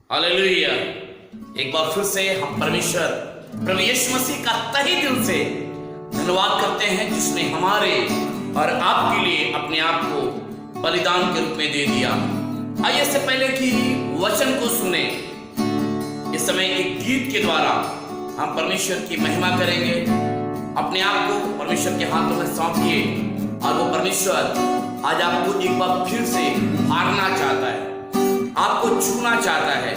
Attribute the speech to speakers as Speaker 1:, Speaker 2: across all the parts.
Speaker 1: Hallelujah. एक बार फिर से हम परमेश्वर प्रभु यीशु मसीह का तहे दिल से धन्यवाद करते हैं जिसने हमारे और आपके लिए अपने आप को बलिदान के रूप में दे दिया। आइए इससे पहले कि वचन को सुने, इस समय एक गीत के द्वारा हम परमेश्वर की महिमा करेंगे। अपने आप को परमेश्वर के हाथों में सौंपिए और वो परमेश्वर आज आपको एक बार फिर से उभारना चाहता है, आपको छूना चाहता है,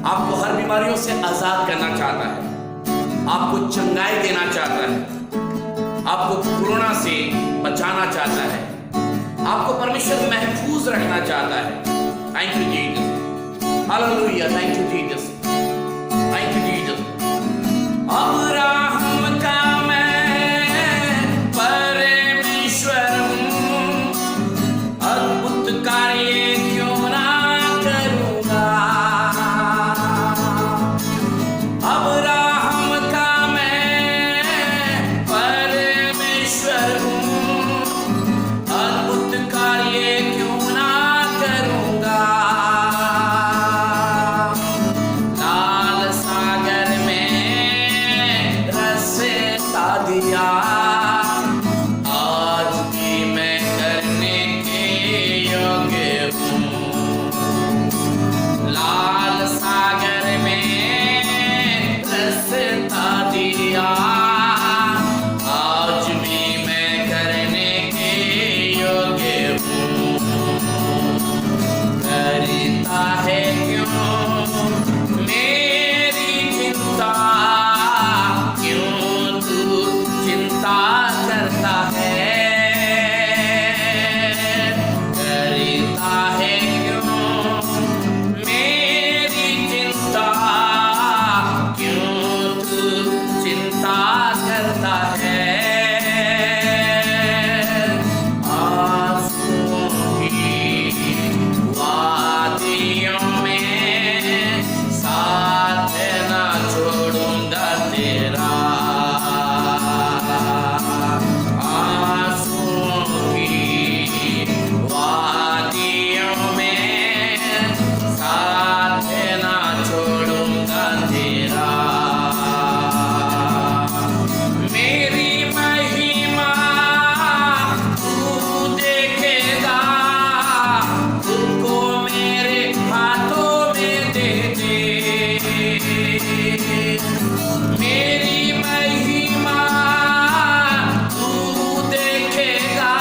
Speaker 1: आपको हर बीमारियों से आजाद करना चाहता है, आपको चंगाई देना चाहता है, आपको कोरोना से बचाना चाहता है, आपको परमेश्वर महफूज रखना चाहता है। Thank you Jesus, hallelujah, thank you Jesus, thank you Jesus. Abraham का मैं परमेश्वर हूँ, अद्भुत कार्य क्यों ना करूँगा। अब्राहम का मैं परमेश्वर हूँ, अद्भुत कार्य क्यों ना करूँगा। लाल सागर में रास्ता दिया, आज भी मैं करने के योग्य हूँ। लाल सागर में रास्ता दिया, आज भी मैं करने के योग्य हूँ। करता है क्यों मेरी चिंता, क्यों तू चिंता करता है। करता है क्यों मेरी चिंता, क्यों तू चिंता करता है। आंसुओं की वादियों में साथ ना छोड़ूंगा तेरा। आंसुओं की वादियों में साथ ना छोड़ूंगा तेरा। मेरी महिमा तू देखेगा, खुद को मेरे हाथों में दे दे। मेरी महिमा तू देखेगा,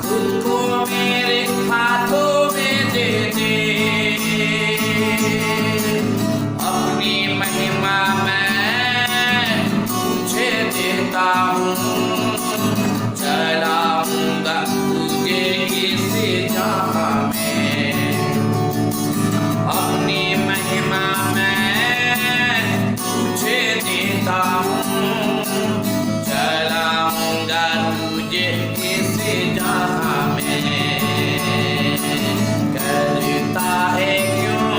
Speaker 1: खुद को मेरे हाथों में दे दे। अपनी महिमा मैं तुझे देता हूँ, चलाऊंगा तुझे इस जहाँ में। अपनी महिमा मैं तुझे देता हूँ, चलाऊंगा तुझे इस जहाँ में। करता है क्यों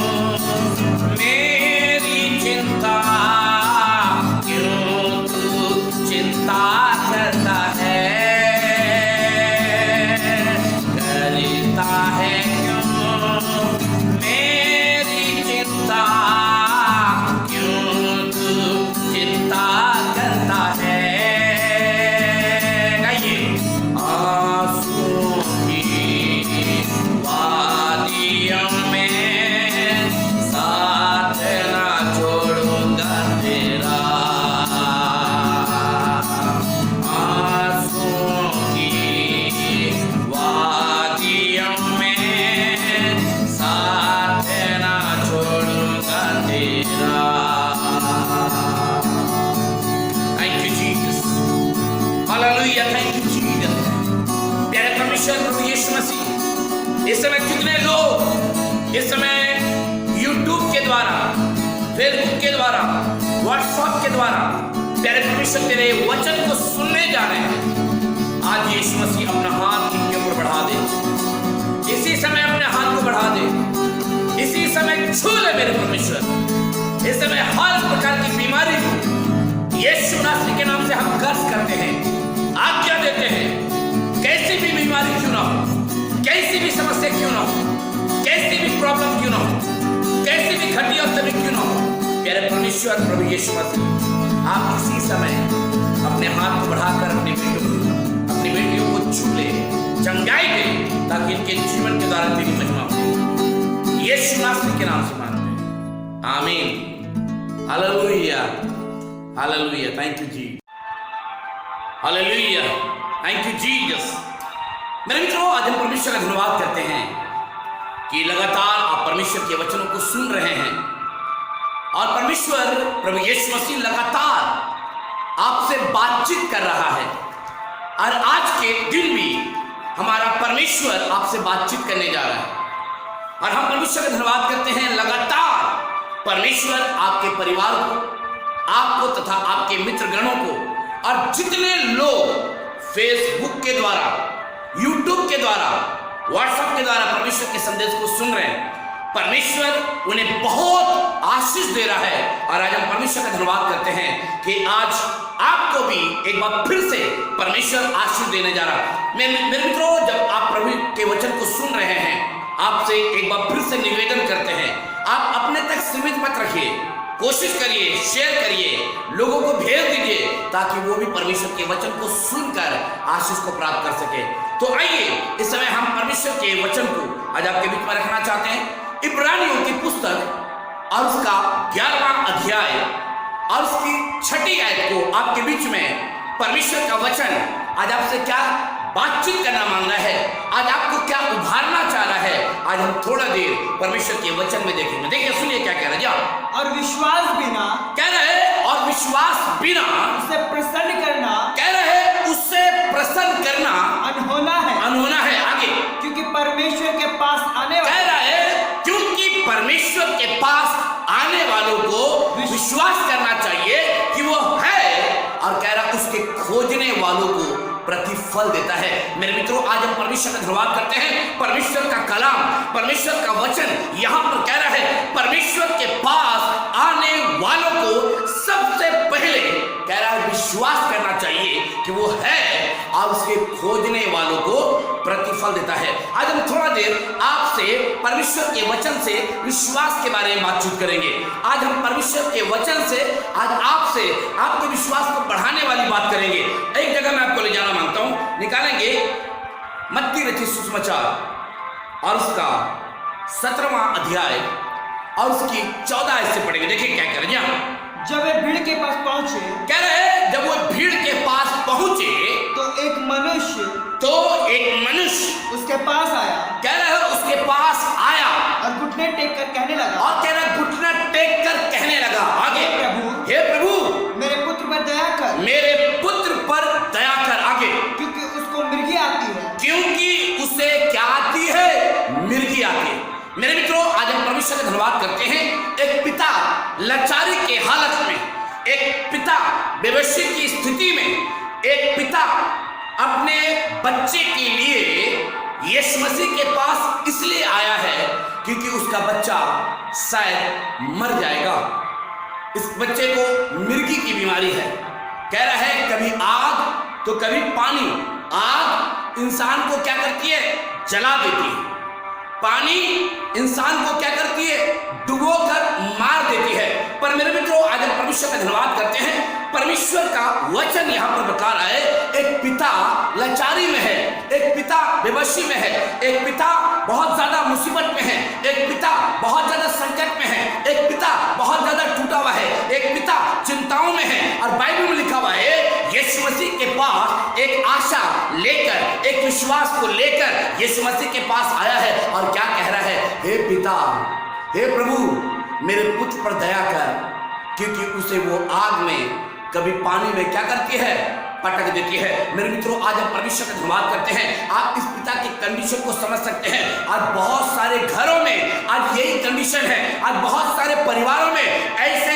Speaker 1: मेरी चिंता, क्यों तू चिंता करता है। करता है क्यों मेरी चिंता, क्यों तू चिंता करता है। गाइए। आंसुओं की वादियों में साथ ना छोड़ूंगा तेरा। आंसुओं की वादियों में साथ ना छोड़ूंगा तेरा। Thank you Jesus, hallelujah, thank you Jesus. प्यारे परमेश्वर प्रभु यीशु मसीह, इस समय कितने लोग इस समय यूट्यूब के द्वारा, फेसबुक के द्वारा, व्हाट्सएप के द्वारा प्यारे परमेश्वर तेरे वचन को सुनने जा रहे हैं। आज यीशु मसीह अपना हाथ इनके ऊपर बढ़ा दे, इसी समय अपने हाथ को बढ़ा दे, इसी समय छू ले मेरे परमेश्वर। इस समय हर प्रकार की बीमारी को यीशु नासरी के नाम से हम कर्ज करते हैं, आज्ञा देते हैं। कैसी भी बीमारी क्यों ना हो, कैसी भी समस्या क्यों ना हो, कैसी भी प्रॉब्लम क्यों ना हो, परमेश्वर प्रभु यीशु मसीह आप इसी समय अपने हाथ को बढ़ाकर अपनी बेटियों को छू ले, चंगाई दे, ताकि इनके जीवन के द्वारा तेरी महिमा हो। यीशु मसीह के नाम से मांगते हैं, आमीन। Hallelujah, hallelujah, thank you ji, hallelujah, thank you Jesus. मेरे मित्रों, आज हम परमेश्वर का धन्यवाद करते हैं कि लगातार आप परमेश्वर के वचनों को सुन रहे हैं और परमेश्वर प्रभु यीशु मसीह लगातार आपसे बातचीत कर रहा है और आज के दिन भी हमारा परमेश्वर आपसे बातचीत करने जा रहा है और हम परमेश्वर का धन्यवाद करते हैं। लगातार परमेश्वर आपके परिवार को, आपको तथा आपके मित्रगणों को और जितने लोग फेसबुक के द्वारा, यूट्यूब के द्वारा, व्हाट्सएप के द्वारा परमेश्वर के संदेश को सुन रहे हैं, परमेश्वर उन्हें बहुत आशीष दे रहा है। और आज हम परमेश्वर का धन्यवाद करते हैं कि आज आपको भी एक बार फिर से परमेश्वर आशीष देने जा रहा है। मेरे मित्रों, जब आप प्रभु के वचन को सुन रहे हैं, आपसे एक बार फिर से निवेदन करते हैं, आप अपने तक सीमित मत रखिए, कोशिश करिए, शेयर करिए, लोगों को भेज दीजिए, ताकि वो भी परमेश्वर के वचन को सुनकर आशीष को प्राप्त कर सके। तो आइए इस समय हम परमेश्वर के वचन को आज आपके बीच में रखना चाहते हैं। इब्रानियों की पुस्तक और उसका 11वां अध्याय और उसकी 6ठी आयत को आपके बीच में परमेश्वर का वचन आज आपसे क्या बातचीत करना मांग रहा है, आज आपको क्या उभारना चाह रहा है, आज हम थोड़ा देर परमेश्वर के वचन में देखेंगे। देखिए, सुनिए क्या कह रहा है। जाओ।
Speaker 2: और विश्वास बिना,
Speaker 1: कह रहे, और विश्वास बिना
Speaker 2: उसे प्रसन्न करना,
Speaker 1: कह रहे, उससे प्रसन्न करना
Speaker 2: अनहोना है,
Speaker 1: अनहोना है। आगे,
Speaker 2: क्योंकि परमेश्वर के पास आने
Speaker 1: कह रहा है, क्योंकि परमेश्वर के पास आने वालों को विश्वास करना चाहिए कि वो है, और कह रहा उसके खोजने वालों को प्रतिफल देता है। मेरे मित्रों, आज हम परमेश्वर का धन्यवाद करते हैं। परमेश्वर का कलाम, परमेश्वर का वचन यहां पर कह रहा है, परमेश्वर के पास आने वालों को सबसे पहले कह रहा है विश्वास करना चाहिए कि वो है, और उसके खोजने वालों को प्रतिफल देता है। आज हम थोड़ा देर आपसे परमेश्वर के वचन से विश्वास के बारे में बातचीत करेंगे। आज हम परमेश्वर के वचन से आज आपसे आपके विश्वास को बढ़ाने वाली बात करेंगे। एक जगह मैं आपको ले जाना मांगता हूं, निकालेंगे मत्ती रचित सुसमाचार और उसका 17वां अध्याय और उसकी 14 आयत से पढ़ेंगे। देखिए क्या कह रहे हैं।
Speaker 2: जब वे भीड़ के पास पहुंचे,
Speaker 1: कह रहे, जब वो भीड़ के पास पहुंचे
Speaker 2: तो एक मनुष्य
Speaker 1: उसके
Speaker 2: पास आया,
Speaker 1: कह रहे हो उसके पास आया
Speaker 2: और घुटने टेक कर कहने लगा,
Speaker 1: और कह रहा घुटना टेक कर कहने लगा। आगे, हे प्रभु
Speaker 2: मेरे पुत्र पर दया कर,
Speaker 1: मेरे पुत्र पर दया कर। आगे,
Speaker 2: क्योंकि उसको मिर्गी आती है,
Speaker 1: क्योंकि उसे क्या आती है, मिर्गी आती है। मेरे मित्रों, आज हम परमेश्वर का धन्यवाद करते हैं। एक पिता लाचारी के हालत में, एक पिता बेबसी की स्थिति में, एक पिता अपने बच्चे के लिए यीशु मसीह के पास इसलिए आया है क्योंकि उसका बच्चा शायद मर जाएगा। इस बच्चे को मिर्गी की बीमारी है। कह रहा है, कभी आग तो कभी पानी। आग इंसान को क्या करती है, जला देती है। पानी इंसान को क्या करती है, डुबो कर मार देती है। पर मेरे मित्रों, आज हम परमेश्वर का धन्यवाद करते हैं। परमेश्वर का वचन यहाँ पर बता रहा है, एक पिता लाचारी में है, एक पिता बेबसी में है, एक पिता बहुत ज्यादा मुसीबत में है, एक पिता बहुत ज्यादा संकट में है, एक पिता बहुत ज्यादा टूटा हुआ है, एक पिता चिंताओं में है। और बाइबल में लिखा हुआ है, यीशु मसीह के पास एक आशा लेकर, एक विश्वास को लेकर यीशु मसीह के पास आया है और क्या कह रहा है, हे पिता, हे प्रभु मेरे पुत्र पर दया कर, क्योंकि उसे वो आग में, कभी पानी में क्या करती है, पटक देती है। मेरे मित्रों, आज हम परमेश्वर का धन्यवाद करते हैं। आप इस पिता की कंडीशन को समझ सकते हैं। आज बहुत सारे घरों में आज यही कंडीशन है। आज बहुत सारे परिवारों में ऐसे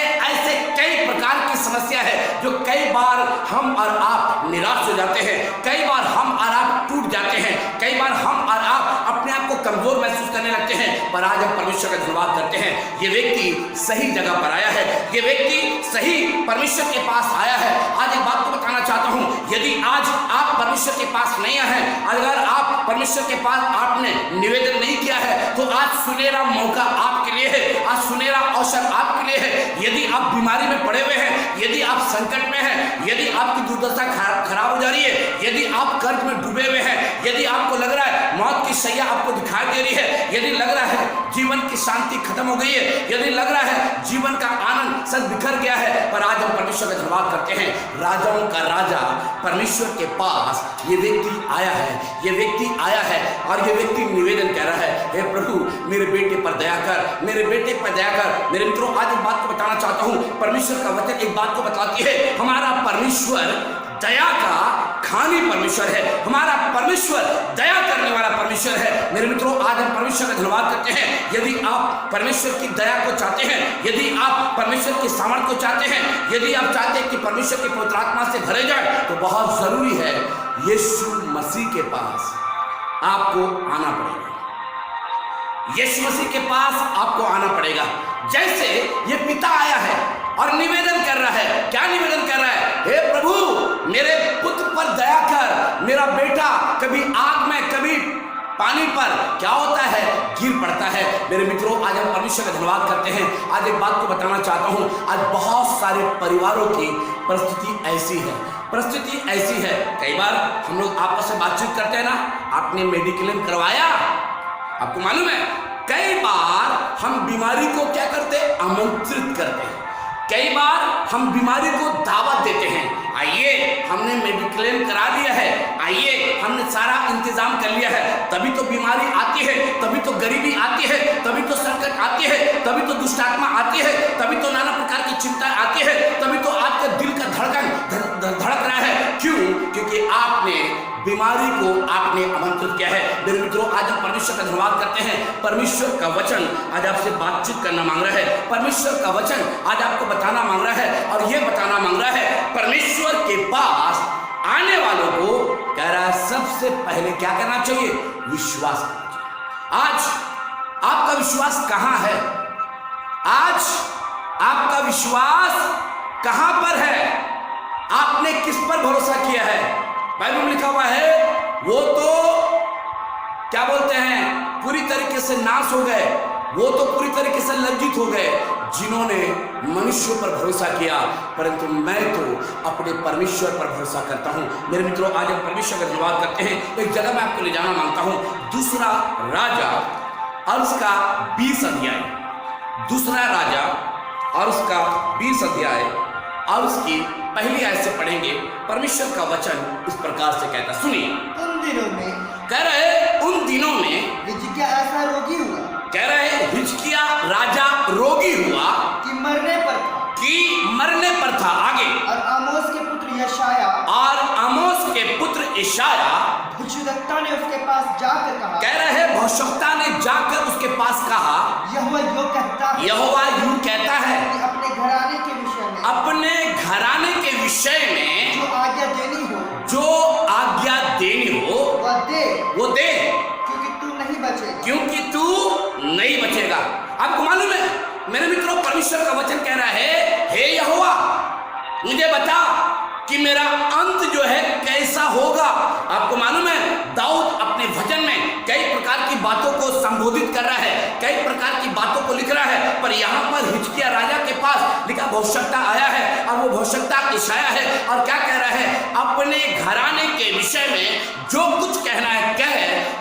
Speaker 1: कई प्रकार की समस्या है जो कई बार हम और आप निराश हो जाते हैं, कई बार हम और आप टूट जाते हैं, कई बार हम और आप अपने आप को कमजोर महसूस करने लगते हैं। पर आज हम परमेश्वर का धन्यवाद करते हैं, ये व्यक्ति सही जगह पर आया है, ये व्यक्ति सही परमेश्वर के पास आया है। आज एक बात को बताना चाहता हूँ, यदि आज आप परमेश्वर के पास नहीं आए हैं, अगर आप परमेश्वर के पास आपने निवेदन नहीं किया है, तो आज सुनहरा मौका आपके लिए है, आज सुनहरा अवसर आपके लिए है। यदि आप बीमारी में पड़े हुए हैं, यदि आप संकट में हैं, यदि आपकी दुर्दशा खराब हो जा रही है, यदि आप कर्ज में डूबे हुए हैं, यदि आपको लग रहा है मौत की सैया आपको दिखाई दे रही है, यदि लग रहा है जीवन की शांति खत्म हो गई है, यदि लग रहा है जीवन का आनंद सब बिखर गया है, पर आज हम परमेश्वर का धन्यवाद करते हैं। राजाओं का राजा परमेश्वर के पास ये व्यक्ति आया है, ये व्यक्ति आया है और ये व्यक्ति निवेदन कह रहा है, हे प्रभु मेरे बेटे पर दया कर, मेरे बेटे पर दया कर। मेरे मित्रों, आज एक बात को बताना चाहता हूँ, परमेश्वर का वचन एक बात को बताती है, हमारा परमेश्वर दया का खानी परमेश्वर है, हमारा परमेश्वर दया करने वाला परमेश्वर है। मेरे मित्रों, आज हम परमेश्वर का धन्यवाद करते हैं। यदि आप परमेश्वर की दया को चाहते हैं, यदि आप परमेश्वर की सामर्थ को चाहते हैं, यदि आप चाहते हैं कि परमेश्वर की पवित्र आत्मा से भरे जाए, तो बहुत जरूरी है यीशु मसीह के पास आपको आना पड़ेगा। यीशु मसीह के पास आपको आना पड़ेगा। जैसे ये पिता आया है और निवेदन कर रहा है, क्या निवेदन कर रहा है, हे प्रभु मेरे पुत्र पर दया कर, मेरा बेटा कभी आग में कभी पानी पर क्या होता है, गिर पड़ता है। मेरे मित्रों, आज हम परमेश्वर का धन्यवाद करते हैं। आज एक बात को बताना चाहता हूँ, आज बहुत सारे परिवारों की परिस्थिति ऐसी है, परिस्थिति ऐसी है, कई बार हम लोग आपस में बातचीत करते हैं ना, आपने मेडिक्लेम करवाया, आपको मालूम है कई बार हम बीमारी को क्या करते हैं, आमंत्रित करते हैं, कई बार हम बीमारी को दावत देते हैं, आइए हमने मेडिक्लेम करा दिया है, आइए हमने सारा इंतजाम कर लिया है, तभी तो बीमारी आती है, तभी तो गरीबी आती है, तभी तो संकट आती है, तभी तो दुष्ट आत्मा आती है, तभी तो नाना प्रकार की चिंता आती है, तभी तो आपके दिल का धड़कन धड़क रहा है। क्यों? क्योंकि आपने बीमारी को आपने आमंत्रित किया है। मेरे मित्रों, आज हम परमेश्वर का धन्यवाद करते हैं। परमेश्वर का वचन आज आपसे बातचीत करना मांग रहा है, परमेश्वर का वचन आज आपको बताना मांग रहा है, और ये बताना मांग रहा है, परमेश्वर के पास आने वालों को कह रहा है सबसे पहले क्या करना चाहिए, विश्वास करना चाहिए। आज आपका विश्वास कहां है? आज आपका विश्वास कहां पर है? आपने किस पर भरोसा किया है? बाइबल में लिखा हुआ है, वो तो क्या बोलते हैं, पूरी तरीके से नाश हो गए, वो तो पूरी तरीके से लज्जित हो गए जिन्होंने मनुष्यों पर भरोसा किया, परंतु मैं तो अपने परमेश्वर पर भरोसा करता हूं। मेरे मित्रों, आज हम परमेश्वर का धन्यवाद करते हैं। एक जगह मैं आपको ले जाना मांगता हूं, दूसरा राजा और उसका 20 अध्याय, दूसरा राजा और उसका 20 अध्याय और उसकी पहली आयत से पढ़ेंगे। परमेश्वर का वचन इस प्रकार से कहता, सुनिए।
Speaker 2: उन दिनों में,
Speaker 1: कह रहे उन दिनों में
Speaker 2: हिजकिय्याह ऐसा रोगी हुआ,
Speaker 1: कह रहे हिजकिय्याह राजा रोगी हुआ
Speaker 2: कि मरने पर था, आगे, और आमोस के पुत्र
Speaker 1: यशायाह
Speaker 2: भविष्यद्वक्ता ने उसके पास जाकर कहा,
Speaker 1: कह रहे भविष्यद्वक्ता ने जाकर उसके पास कहा,
Speaker 2: यहोवा यूं
Speaker 1: कहता है
Speaker 2: कि अपने घराने के विषय में, जो आज्ञा देनी हो, वो दे, क्योंकि तू नहीं बचेगा। आपको मालूम है मेरे मित्रों, परमेश्वर का वचन कह रहा है, हे यहोवा मुझे बता कि मेरा अंत जो है कैसा होगा। आपको मालूम है दाऊद अपने भजन में कई प्रकार की बातों को संबोधित कर रहा है, कई प्रकार की बातों को लिख रहा है, पर यहाँ पर हिजकिय्याह राजा के पास लिखा भविष्यद्वक्ता आया है, और वो भविष्यद्वक्ता यशायाह है, और क्या कह रहा है, अपने घराने के विषय में जो कुछ कहना है कह,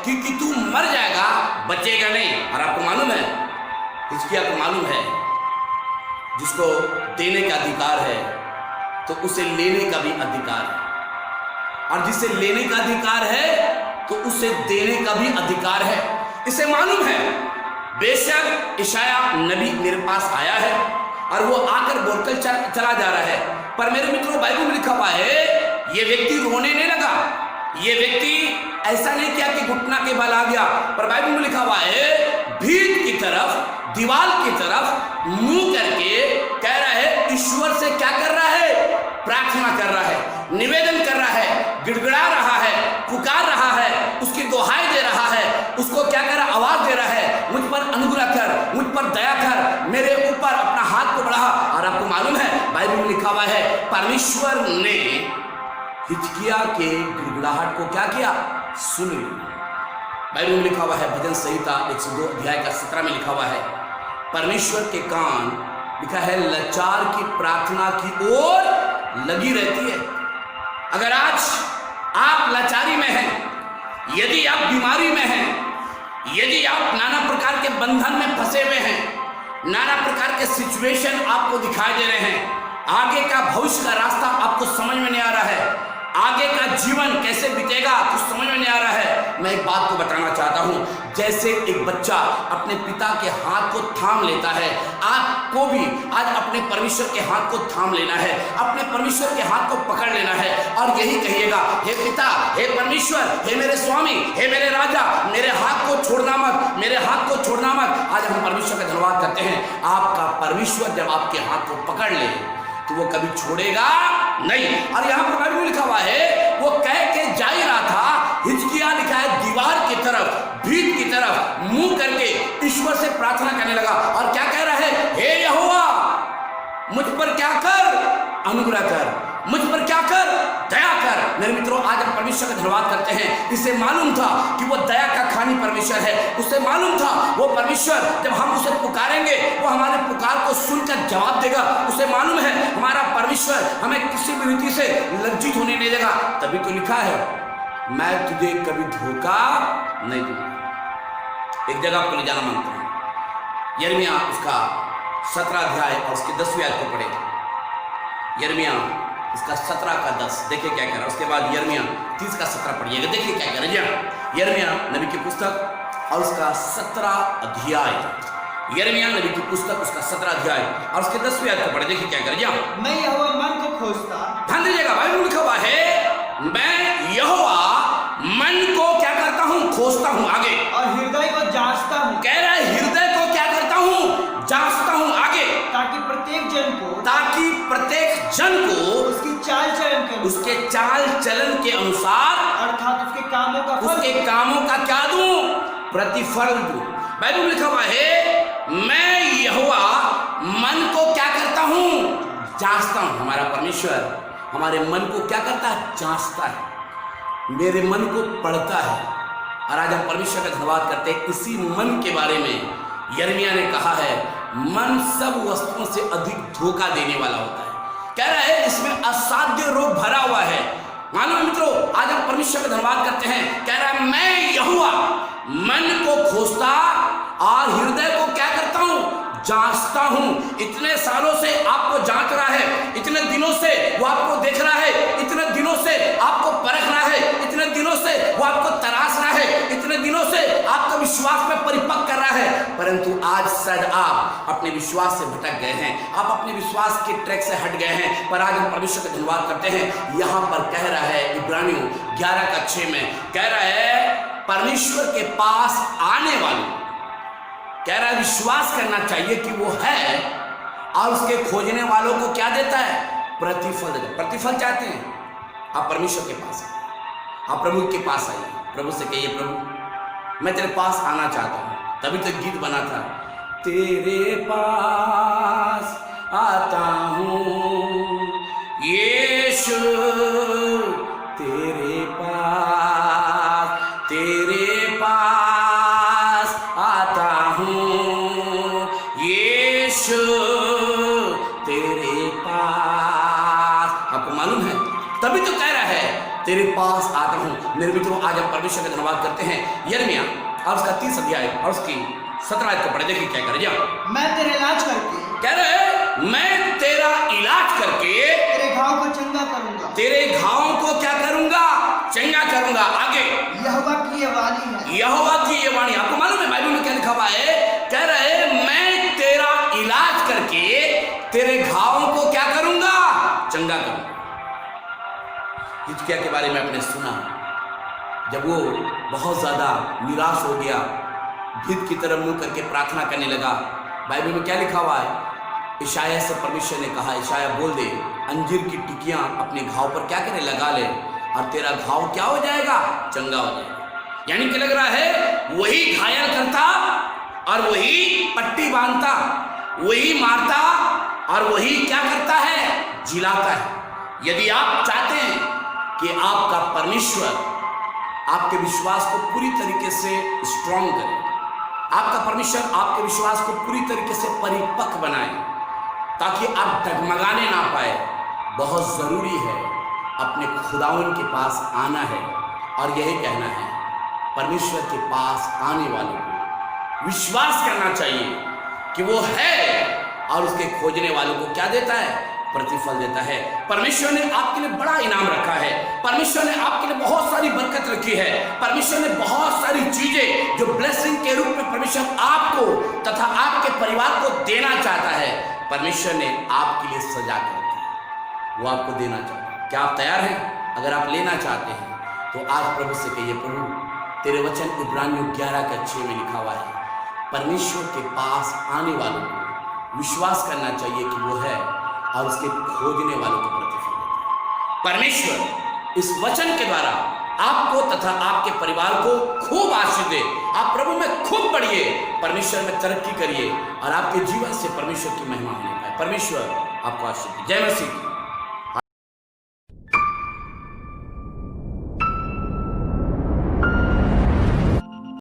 Speaker 2: क्योंकि तू मर जाएगा, बचेगा नहीं। और आपको मालूम है, हिजकिय्याह को मालूम है, जिसको देने का अधिकार है तो उसे लेने का भी अधिकार है, और जिसे लेने का अधिकार है तो उसे देने का भी अधिकार है। इसे मालूम है। बेशक यशायाह नबी मेरे पास आया है और वो आकर बोलकर चला जा रहा है, पर मेरे मित्रों बाइबल में लिखा हुआ है, ये व्यक्ति रोने नहीं लगा, ये व्यक्ति ऐसा नहीं किया कि घुटना के बल आ गया, पर बाइबल में लिखा हुआ है, भीत की तरफ, दीवार की तरफ मुंह करके कह रहा है, ईश्वर से क्या कर रहा है, प्रार्थना कर रहा है, निवेदन कर रहा है, गिड़गिड़ा रहा है, पुकार रहा है, उसकी दुहाई दे रहा है, उसको क्या कर रहा, आवाज दे रहा है, मुझ पर अनुग्रह कर, मुझ पर दया कर,
Speaker 1: लिखा हुआ है परमेश्वर ने हिजकिया के गिड़गिड़ाहट को क्या किया, सुन लिया। बाइबल में लिखा हुआ है भजन संहिता 102 अध्याय का 17 में लिखा हुआ है परमेश्वर के कान, लिखा है, लाचार की प्रार्थना की ओर लगी रहती है। अगर आज आप लाचारी में हैं, यदि आप बीमारी में हैं, यदि आप नाना प्रकार के बंधन में फंसे हुए हैं, नाना प्रकार के सिचुएशन आपको दिखाई दे रहे हैं, आगे का भविष्य का रास्ता आपको समझ में नहीं आ रहा है, आगे का जीवन कैसे बीतेगा कुछ समझ में नहीं आ रहा है, मैं एक बात को बताना चाहता हूं। जैसे एक बच्चा अपने पिता के हाथ को थाम लेता है, आपको भी आज अपने परमेश्वर के हाथ को थाम लेना है, अपने परमेश्वर के हाथ को पकड़ लेना है और यही कहिएगा, हे पिता, हे परमेश्वर, हे मेरे स्वामी, हे मेरे राजा, मेरे हाथ को छोड़ना मत, मेरे हाथ को छोड़ना मत। आज हम परमेश्वर का धन्यवाद करते हैं। आपका परमेश्वर जब आपके हाथ को पकड़ ले तो वो कभी छोड़ेगा नहीं। और यहाँ पर बाइबल में लिखा हुआ है, वो कह के जा ही रहा था, हिजकिया लिखा है दीवार की तरफ, भीत की तरफ मुंह करके ईश्वर से प्रार्थना करने लगा और क्या कह रहा है, हे यहोवा मुझ पर क्या कर, अनुग्रह कर, मुझ पर क्या कर, दया कर। मेरे मित्रों, आज हम परमेश्वर का धन्यवाद करते हैं। इसे मालूम था कि वो दया का खानी परमेश्वर है, उसे मालूम था वो परमेश्वर जब हम उसे पुकारेंगे वो हमारे पुकार को सुनकर जवाब देगा। उसे मालूम है हमारा परमेश्वर हमें किसी भी रीति से लज्जित होने नहीं देगा। तभी तो लिखा है, मैं तुझे कभी धोखा नहीं दूंगा। एक जगह आपको ले जाना मांगता हूं, यिर्मयाह उसका 17 अध्याय और उसके 10वीं आयत को पढ़े। यिर्मयाह इसका 17 का 10, देखिए क्या कह रहा है। उसके बाद यिर्मयाह 30 का 17 पढ़िएगा, देखिए क्या कह रहा है। यिर्मयाह नबी की पुस्तक और उसका 17 अध्याय, यिर्मयाह नबी की पुस्तक उसका 17 अध्याय और उसके 10वीं आयत को पढ़े, देखिए क्या कह रहा है।
Speaker 3: मैं यहोवा मन को खोजता,
Speaker 1: ध्यान दीजिएगा, बाइबल में लिखा हुआ है, मैं यहोवा मन को क्या करता हूं, खोजता हूं। आगे,
Speaker 3: और हृदय को जांचता हूं,
Speaker 1: कह रहा है हृदय को क्या करता हूं, जांचता हूं। आगे,
Speaker 3: ताकि प्रत्येक जन को
Speaker 1: उसकी
Speaker 3: चाल चलन के
Speaker 1: उसके चाल चलन के अनुसार,
Speaker 3: अर्थात उसके कामों का फल,
Speaker 1: उसके कामों का क्या दूं, प्रतिफल दूं। बाइबल में लिखा हुआ है, मैं यहोवा मन को क्या करता हूं, जांचता हूं। हमारा परमेश्वर हमारे मन को क्या करता है, जांचता है, मेरे मन को पढ़ता है। और आज हम परमेश्वर का धन्यवाद करते हैं। इसी मन के बारे में यिर्मयाह ने कहा है, मन सब वस्तुओं से अधिक धोखा देने वाला होता है। कह रहा है इसमें असाध्य रोग भरा हुआ है। मानो मित्रों, आज हम परमेश्वर का धन्यवाद करते हैं। कह रहा है मैं यहोवा मन को खोजता और हृदय को क्या करता हूं, जांचता हूं। इतने सालों से आपको जांच रहा है, इतने दिनों से वो आपको देख रहा है, इतने दिनों से आपको परख रहा है, इतने दिनों से वो आपको तराश रहा है, इतने दिनों से आपका विश्वास में परिपक्व कर रहा है। परंतु आज शायद आप अपने विश्वास से भटक गए हैं, आप अपने विश्वास के ट्रैक से हट गए हैं। पर आज हम परमेश्वर का धन्यवाद करते हैं। यहां पर कह रहा है इब्रानियों 11 का 6 में कह रहा है, परमेश्वर के पास आने वाले, कह रहा है विश्वास करना चाहिए कि वो है और उसके खोजने वालों को क्या देता है, प्रतिफल देता है। प्रतिफल चाहते हैं, आप परमेश्वर के पास आइए, आप प्रभु के पास आइए, प्रभु से कहिए, प्रभु मैं तेरे पास आना चाहता हूं। तभी तो गीत बना था, तेरे पास आता हूं यीशु, तेरे पास आता हूं यीशु, तेरे पास। आपको मालूम है, तभी तो कह रहा है तेरे पास आता हूं। मेरे मित्रों, आज हम परमेश्वर का धन्यवाद करते हैं। यिर्मयाह और उसका 30 अध्याय और उसकी 17 आयत को पढ़े, देखिए क्या करे।
Speaker 3: मैं तेरा इलाज करके,
Speaker 1: कह रहे मैं तेरा इलाज करके
Speaker 3: तेरे घाव को चंगा करूंगा,
Speaker 1: तेरे घावों को क्या करूंगा, चंगा करूंगा। आगे,
Speaker 3: यहोवा की ये वाणी है,
Speaker 1: यहोवा की ये वाणी। आपको मालूम है बाइबल में क्या लिखा हुआ है, कह रहे मैं तेरा इलाज करके तेरे घावों को क्या करूंगा, चंगा करूंगा। हिजकिया के बारे में आपने सुना, जब वो बहुत ज्यादा निराश हो गया, भीत की तरफ मुंह करके प्रार्थना करने लगा। बाइबल में क्या लिखा हुआ है, इशाया से परमेश्वर ने कहा, इशाया बोल दे अंजीर की टिकियां अपने घाव पर क्या करे, लगा ले, और तेरा घाव क्या हो जाएगा, चंगा हो जाएगा। यानी कि लग रहा है वही घायल करता और वही पट्टी बांधता, वही मारता और वही क्या करता है, जिलाता है। यदि आप चाहते हैं कि आपका परमेश्वर आपके विश्वास को पूरी तरीके से स्ट्रॉन्ग करे, आपका परमेश्वर आपके विश्वास को पूरी तरीके से परिपक्व बनाए, ताकि आप डगमगाने ना पाए, बहुत जरूरी है अपने खुदावन के पास आना है और यही कहना है, परमेश्वर के पास आने वालों को विश्वास करना चाहिए कि वो है और उसके खोजने वालों को क्या देता है? प्रतिफल देता है। परमेश्वर ने आपके लिए बड़ा इनाम रखा है, परमेश्वर ने आपके लिए बहुत सारी बरकत रखी है, परमेश्वर ने बहुत सारी चीजें जो ब्लेसिंग के रूप में परमेश्वर आपको तथा आपके परिवार को देना चाहता है, परमेश्वर ने आपके लिए सजा कर रखा है, वो आपको देना चाहता है। क्या आप तैयार हैं? अगर आप लेना चाहते हैं तो आज प्रभु से कहिए, प्रभु तेरे वचन इब्रानियों 11:6 में लिखा हुआ है, परमेश्वर के पास आने वालों को विश्वास करना चाहिए कि वो है और उसके खोजने वालों को प्रतिफल देता है। परमेश्वर इस वचन के द्वारा आपको तथा आपके परिवार को खूब आशीष दे। आप प्रभु में खूब बढ़िए, परमेश्वर में तरक्की करिए और आपके जीवन से परमेश्वर की महिमा होने पाए। परमेश्वर आपको आशीष दे। जय मसीह।